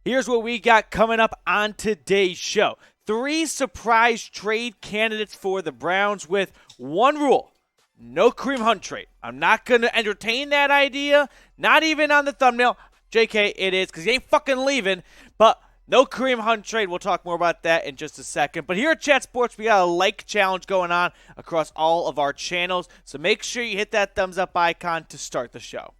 Here's what we got coming up on today's show. 3 surprise trade candidates for the Browns with one rule. No Kareem Hunt trade. I'm not going to entertain that idea. Not even on the thumbnail. JK, it is, because he ain't fucking leaving. But no Kareem Hunt trade. We'll talk more about that in just a second. But here at Chat Sports, we got a like challenge going on across all of our channels. So make sure you hit that thumbs up icon to start the show.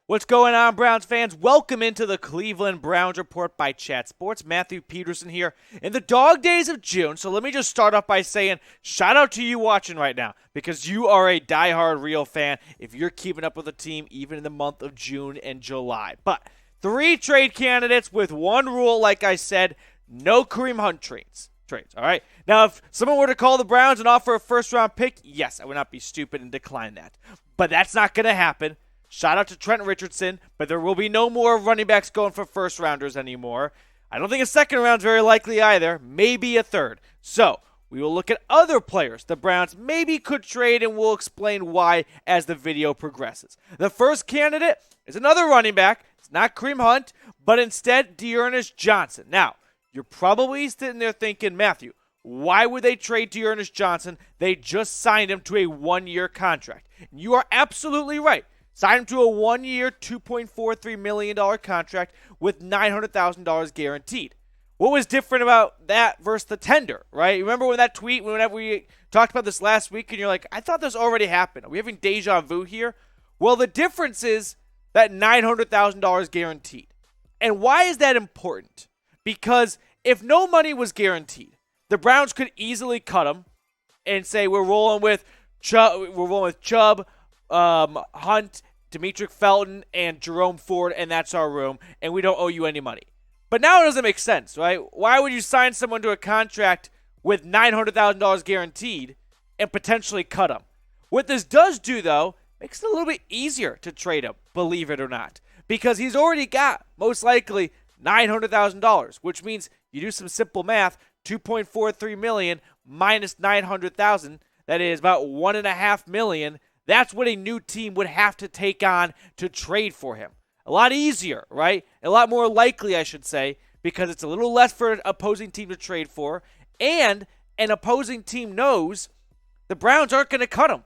What's going on, Browns fans? Welcome into the Cleveland Browns Report by Chat Sports. Matthew Peterson here in the dog days of June. So let me just start off by saying shout out to you watching right now, because you are a diehard real fan if you're keeping up with the team even in the month of June and July. But 3 trade candidates with one rule, like I said, no Kareem Hunt trades. All right. Now, if someone were to call the Browns and offer a first-round pick, yes, I would not be stupid and decline that. But that's not going to happen. Shout out to Trent Richardson, but there will be no more running backs going for first-rounders anymore. I don't think a second round is very likely either, maybe a third. So we will look at other players the Browns maybe could trade, and we'll explain why as the video progresses. The first candidate is another running back. It's not Kareem Hunt, but instead D'Ernest Johnson. Now, you're probably sitting there thinking, Matthew, why would they trade D'Ernest Johnson? They just signed him to a 1-year contract. And you are absolutely right. Signed him to a 1-year, $2.43 million contract with $900,000 guaranteed. What was different about that versus the tender, right? Remember when that tweet, whenever we talked about this last week, and you're like, I thought this already happened. Are we having deja vu here? Well, the difference is that $900,000 guaranteed. And why is that important? Because if no money was guaranteed, the Browns could easily cut him and say, we're rolling with Chubb, Hunt, Demetric Felton, and Jerome Ford, and that's our room, and we don't owe you any money. But now it doesn't make sense, right? Why would you sign someone to a contract with $900,000 guaranteed and potentially cut him? What this does do, though, makes it a little bit easier to trade him, believe it or not, because he's already got, most likely, $900,000, which means you do some simple math, $2.43 million minus $900,000, that is about $1.5 million. That's what a new team would have to take on to trade for him. A lot easier, right? A lot more likely, I should say, because it's a little less for an opposing team to trade for, and an opposing team knows the Browns aren't going to cut him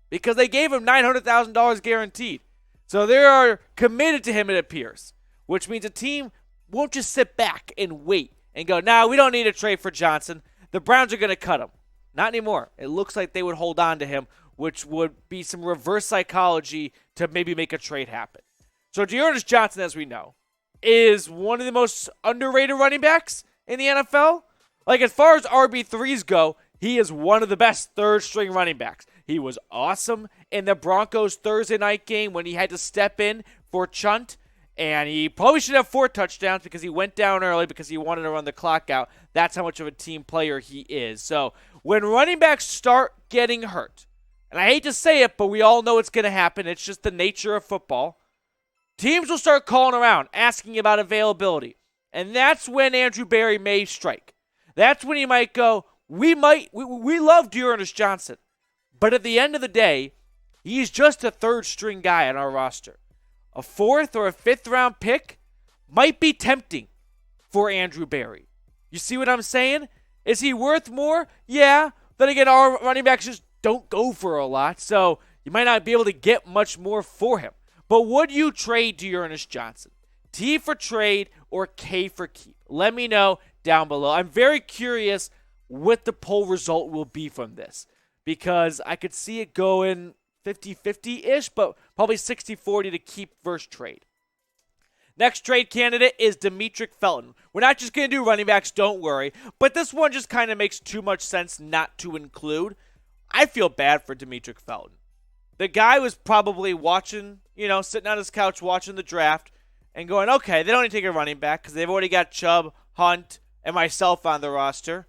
because they gave him $900,000 guaranteed. So they are committed to him, it appears, which means a team won't just sit back and wait and go, nah, we don't need a trade for Johnson. The Browns are going to cut him. Not anymore. It looks like they would hold on to him, which would be some reverse psychology to maybe make a trade happen. So D'Ernest Johnson, as we know, is one of the most underrated running backs in the NFL. Like, as far as RB3s go, he is one of the best third-string running backs. He was awesome in the Broncos Thursday night game when he had to step in for Chunt, and he probably should have 4 touchdowns because he went down early because he wanted to run the clock out. That's how much of a team player he is. So when running backs start getting hurt, and I hate to say it, but we all know it's going to happen. It's just the nature of football. Teams will start calling around, asking about availability. And that's when Andrew Berry may strike. That's when he might go, we love D'Ernest Johnson. But at the end of the day, he's just a third-string guy on our roster. A 4th or a 5th round pick might be tempting for Andrew Berry. You see what I'm saying? Is he worth more? Yeah. Then again, our running backs just don't go for a lot, so you might not be able to get much more for him. But would you trade D'Ernest Johnson? T for trade or K for keep? Let me know down below. I'm very curious what the poll result will be from this, because I could see it going 50-50-ish, but probably 60-40 to keep versus trade. Next trade candidate is Demetric Felton. We're not just going to do running backs, don't worry, but this one just kind of makes too much sense not to include. I feel bad for Demetric Felton. The guy was probably watching, sitting on his couch watching the draft and going, okay, they don't need to take a running back because they've already got Chubb, Hunt, and myself on the roster.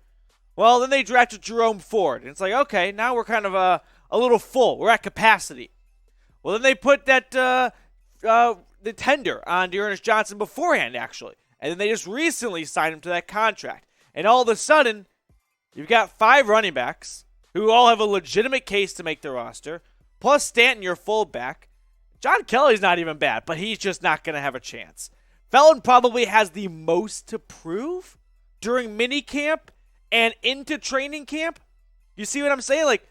Well, then they drafted Jerome Ford. And it's like, okay, now we're kind of a little full. We're at capacity. Well, then they put that the tender on D'Ernest Johnson beforehand, actually. And then they just recently signed him to that contract. And all of a sudden, you've got 5 running backs who all have a legitimate case to make the roster, plus Stanton, your fullback. John Kelly's not even bad, but he's just not going to have a chance. Felton probably has the most to prove during minicamp and into training camp. You see what I'm saying? Like,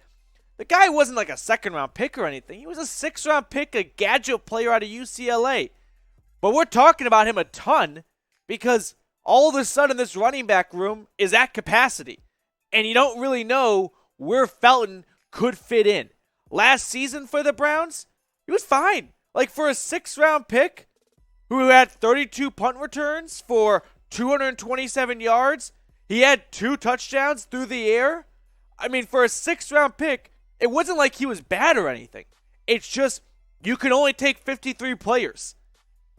the guy wasn't like a second-round pick or anything. He was a sixth-round pick, a gadget player out of UCLA. But we're talking about him a ton because all of a sudden this running back room is at capacity. And you don't really know where Felton could fit in. Last season for the Browns, he was fine. Like, for a sixth-round pick who had 32 punt returns for 227 yards, he had 2 touchdowns through the air. I mean, for a sixth-round pick, it wasn't like he was bad or anything. It's just you can only take 53 players.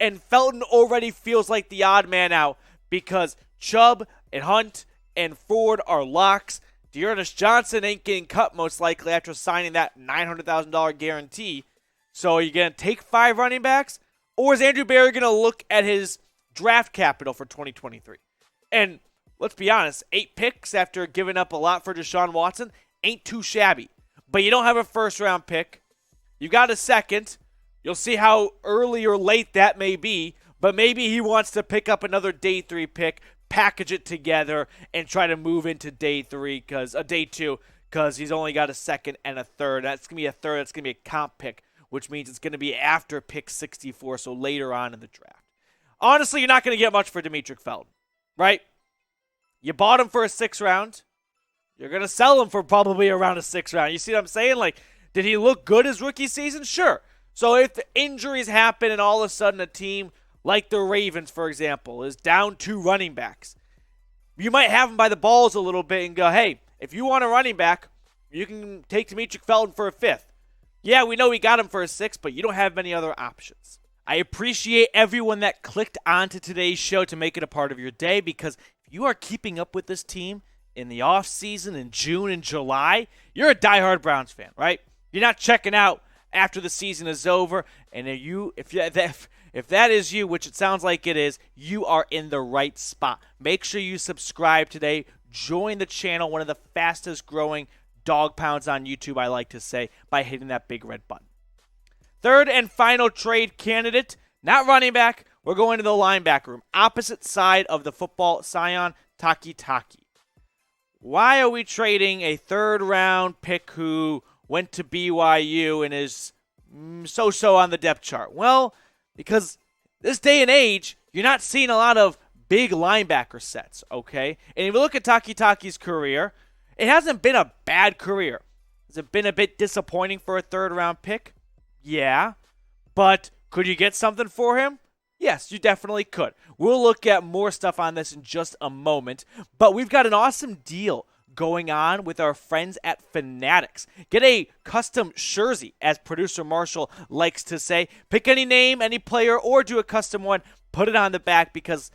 And Felton already feels like the odd man out because Chubb and Hunt and Ford are locks. Dearness Johnson ain't getting cut most likely after signing that $900,000 guarantee. So are you going to take 5 running backs? Or is Andrew Berry going to look at his draft capital for 2023? And let's be honest, 8 picks after giving up a lot for Deshaun Watson ain't too shabby. But you don't have a first-round pick. You got a second. You'll see how early or late that may be. But maybe he wants to pick up another day 3 pick, package it together, and try to move into day 2, because he's only got a second and a third. That's going to be a third. That's going to be a comp pick, which means it's going to be after pick 64, so later on in the draft. Honestly, you're not going to get much for Demetric Felton, right? You bought him for a 6th round. You're going to sell him for probably around a 6th round. You see what I'm saying? Like, did he look good his rookie season? Sure. So if the injuries happen and all of a sudden a team like the Ravens, for example, is down 2 running backs, you might have him by the balls a little bit and go, hey, if you want a running back, you can take Demetric Felton for a 5th. Yeah, we know we got him for a 6th, but you don't have many other options. I appreciate everyone that clicked onto today's show to make it a part of your day, because if you are keeping up with this team in the offseason in June and July, you're a diehard Browns fan, right? You're not checking out after the season is over. And if that is you, which it sounds like it is, you are in the right spot. Make sure you subscribe today. Join the channel, one of the fastest growing dog pounds on YouTube, I like to say, by hitting that big red button. Third and final trade candidate, not running back. We're going to the linebacker room. Opposite side of the football, Sione Takitaki. Why are we trading a 3rd round pick who went to BYU and is so-so on the depth chart? Well, because this day and age, you're not seeing a lot of big linebacker sets, okay? And if you look at Takitaki's career, it hasn't been a bad career. Has it been a bit disappointing for a 3rd round pick? Yeah. But could you get something for him? Yes, you definitely could. We'll look at more stuff on this in just a moment. But we've got an awesome deal going on with our friends at Fanatics. Get a custom jersey, as producer Marshall likes to say. Pick any name, any player, or do a custom one. Put it on the back, because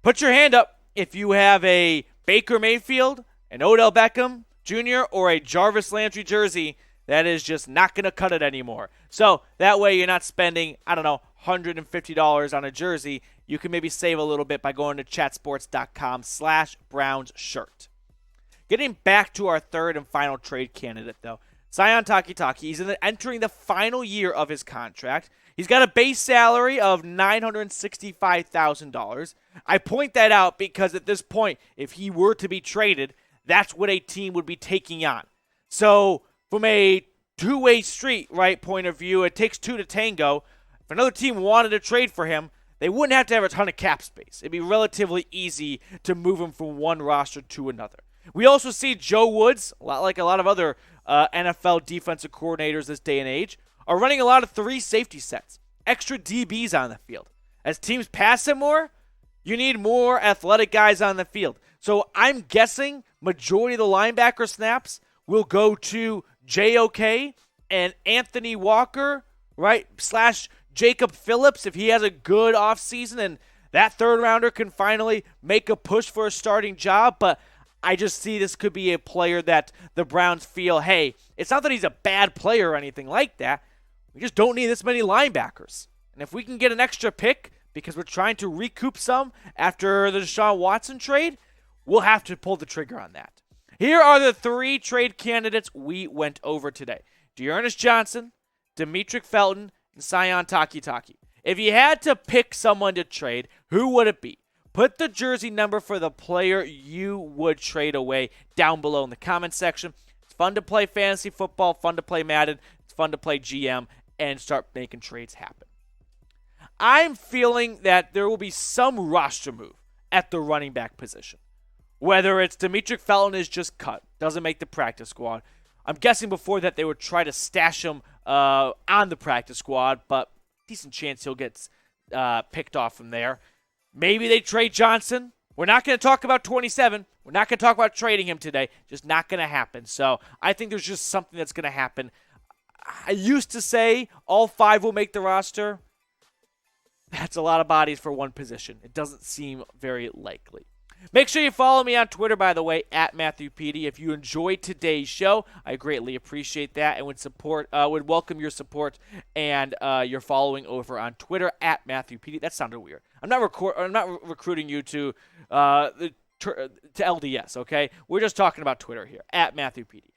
put your hand up if you have a Baker Mayfield, an Odell Beckham Jr., or a Jarvis Landry jersey. That is just not going to cut it anymore. So that way you're not spending, $150 on a jersey. You can maybe save a little bit by going to chatsports.com/Browns shirt. Getting back to our 3rd and final trade candidate, though, Sione Takitaki. He's entering the final year of his contract. He's got a base salary of $965,000. I point that out because at this point, if he were to be traded, that's what a team would be taking on. So from a two-way street, right, point of view, it takes 2 to tango. If another team wanted to trade for him, they wouldn't have to have a ton of cap space. It'd be relatively easy to move him from one roster to another. We also see Joe Woods, a lot like a lot of other NFL defensive coordinators this day and age, are running a lot of 3 safety sets, extra DBs on the field. As teams pass him more, you need more athletic guys on the field. So I'm guessing majority of the linebacker snaps will go to JOK and Anthony Walker, right, / Jacob Phillips if he has a good offseason and that 3rd rounder can finally make a push for a starting job. But I just see this could be a player that the Browns feel, hey, it's not that he's a bad player or anything like that. We just don't need this many linebackers. And if we can get an extra pick because we're trying to recoup some after the Deshaun Watson trade, we'll have to pull the trigger on that. Here are the 3 trade candidates we went over today. Dearness Johnson, Demetric Felton, and Sione Takitaki. If you had to pick someone to trade, who would it be? Put the jersey number for the player you would trade away down below in the comment section. It's fun to play fantasy football, fun to play Madden, it's fun to play GM, and start making trades happen. I'm feeling that there will be some roster move at the running back position. Whether it's Demetric Felton is just cut, doesn't make the practice squad. I'm guessing before that they would try to stash him on the practice squad, but decent chance he'll get picked off from there. Maybe they trade Johnson. We're not going to talk about 27. We're not going to talk about trading him today. Just not going to happen. So I think there's just something that's going to happen. I used to say all 5 will make the roster. That's a lot of bodies for one position. It doesn't seem very likely. Make sure you follow me on Twitter, by the way, at Matthew Petey. If you enjoyed today's show, I greatly appreciate that and would welcome your support and your following over on Twitter at Matthew Petey. That sounded weird. I'm not recruiting you to LDS, okay? We're just talking about Twitter here, at Matthew Petey.